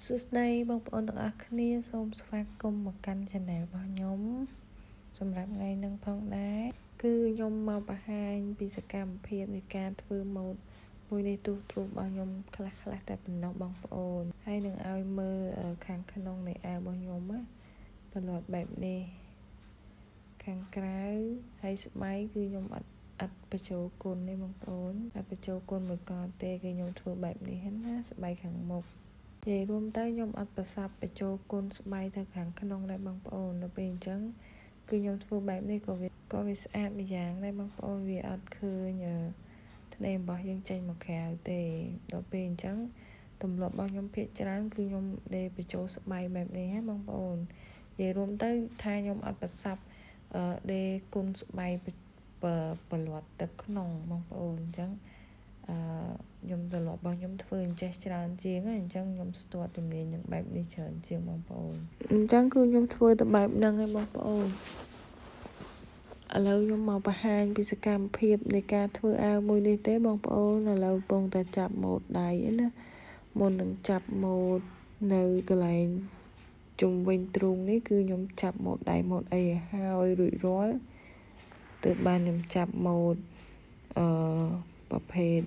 សួស្តីបងប្អូនទាំងអស់គ្នាសូមស្វាគមន៍មកកាន់ Channel របស់ខ្ញុំសម្រាប់ថ្ងៃនេះផងដែរគឺខ្ញុំមកបង្ហាញពីសកម្មភាពនៃការធ្វើម៉ូដមួយនេះទូរបស់ខ្ញុំខ្លះតែប៉ុណ្ណោះបងប្អូនហើយនឹងឲ្យមើលខាងក្នុងនៃអាវរបស់ខ្ញុំណាប្រឡត់បែបនេះខាងក្រៅហើយស្បែកគឺខ្ញុំអត់បញ្ចូលគុណទេបងប្អូនអត់បញ្ចូលគុណមួយកទេគឺខ្ញុំធ្វើបែបនេះណាស្បែកខាងមុខនិយាយរួមទៅខ្ញុំអត់ប្រសាប់បញ្ចូលគុណស្បែកទៅខាងក្នុងដែរបងប្អូនដល់ពេលអញ្ចឹងគឺខ្ញុំធ្វើបែបនេះក៏វាស្អាតម្យ៉ាងដែរបងប្អូនវាអត់ឃើញធ្នែរបស់យើងចេញមកក្រៅទេដល់ពេលអញ្ចឹងទម្លាប់របស់ខ្ញុំភាគច្រើនគឺខ្ញុំដេរបញ្ចូលស្បែកបែបនេះហ៎បងប្អូននិយាយរួមទៅថាខ្ញុំអត់ប្រសាប់ដេរគុណស្បែកប្រឡត់ទឹកក្នុងបងប្អូនអញ្ចឹងខ្ញុំទម្លាប់របស់ខ្ញុំធ្វើអញ្ចេះច្រើនជាងអញ្ចឹងខ្ញុំស្ទាត់ជំនាញនឹងបែបនេះច្រើនជាងបងប្អូនអញ្ចឹងគឺខ្ញុំធ្វើទៅបែបហ្នឹងឯងបងប្អូនឥឡូវខ្ញុំមកបង្ហាញពីសកម្មភាពនៃការធ្វើអាវមួយនេះទេបងប្អូនឥឡូវកំពុងតែចាប់ម៉ូដដៃណាមុននឹងចាប់ម៉ូដនៅកន្លែងជុំវិញទ្រូងនេះគឺខ្ញុំចាប់ម៉ូដដៃម៉ូដអីឲ្យហើយរួចរាល់ទើបបានខ្ញុំចាប់ម៉ូដប្រភេទ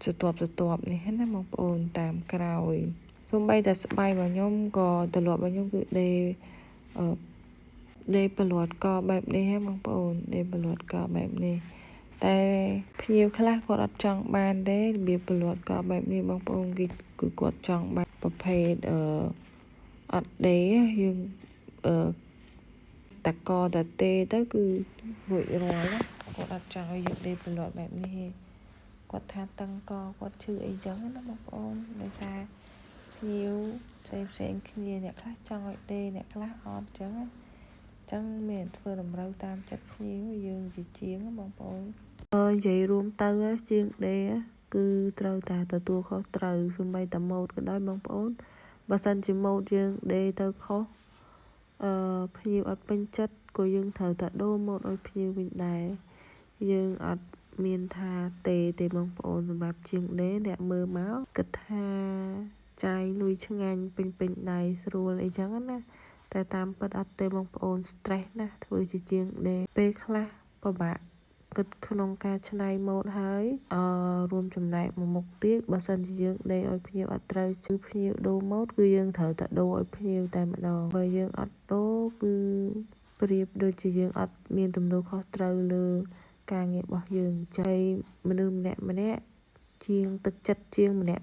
ស្ទាប់នេះណាបងប្អូនតាមក្រោយសូម្បីតែស្បែករបស់ខ្ញុំក៏ទម្លាប់របស់ខ្ញុំគឺដេរប្រឡត់កបែបនេះហ៎បងប្អូនដេរប្រឡត់កបែបនេះតែភ្ញៀវខ្លះគាត់អត់ចង់បានទេរបៀបប្រឡត់កបែបនេះបងប្អូនគឺគាត់ចង់បានប្រភេទអត់ដេរយើងតកតទេទៅគឺរួចរាល់គាត់អត់ចង់ឲ្យយើងដេរប្រឡត់បែបនេះទេគាត់ថាតឹងកគាត់ឈឺអីចឹងណាបងប្អូនដោយសារភ្ញៀវផ្សេងគ្នាអ្នកខ្លះចង់ឲ្យដេរអ្នកខ្លះអត់ចឹងណាចឹងមានធ្វើតម្រូវតាមចិត្តភ្ញៀវយើងជាជាងបងប្អូននិយាយរួមទៅជាងដេរគឺត្រូវតែទទួលខុសត្រូវសូម្បីតែម៉ូដក៏ដោយបងប្អូនបើសិនជាម៉ូដយើងដេរទៅខុសភ្ញៀវអត់ពេញចិត្តក៏យើងត្រូវតែដូរម៉ូដឲ្យភ្ញៀវវិញដែរយើងអត់មានថាទេបងប្អូនសម្រាប់ជាងដេរអ្នកមើលមកគិតថាចាយលុយឆ្ងាញ់ពេញដៃស្រួលអីចឹងណាតែតាមពិតអត់ទេបងប្អូន stress ណាស់ធ្វើជាជាងដេរពេលខ្លះពិបាកគិតក្នុងការច្នៃម៉ូដហើយរួមចំណែកមួយមុខទៀតបើសិនជាយើងដេរឲ្យភ្ញៀវអត់ត្រូវជឿភ្ញៀវដូរម៉ូដគឺយើងត្រូវតែដូរឲ្យភ្ញៀវតែម្ដងបើយើងអត់ដូរគឺប្រៀបដូចជាយើងអត់មានទំនួលខុសត្រូវលើការងាររបស់យើងចៃមនុស្សម្នាក់ជាងទឹកចិត្តជាងម្នាក់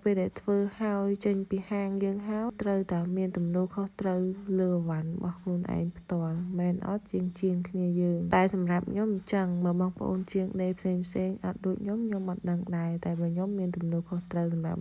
ពេលដែលធ្វើហើយចេញពីហាងយើងហើយត្រូវតែមានទំនួលខុសត្រូវលើអីវ៉ាន់របស់ខ្លួនឯងផ្ទាល់មិនអត់ជាងគ្នាយើងតែសម្រាប់ខ្ញុំអញ្ចឹងបើបងប្អូនជាងដេរផ្សេងអត់ដូចខ្ញុំអត់ដឹងដែរតែបើខ្ញុំមានទំនួលខុសត្រូវសម្រាប់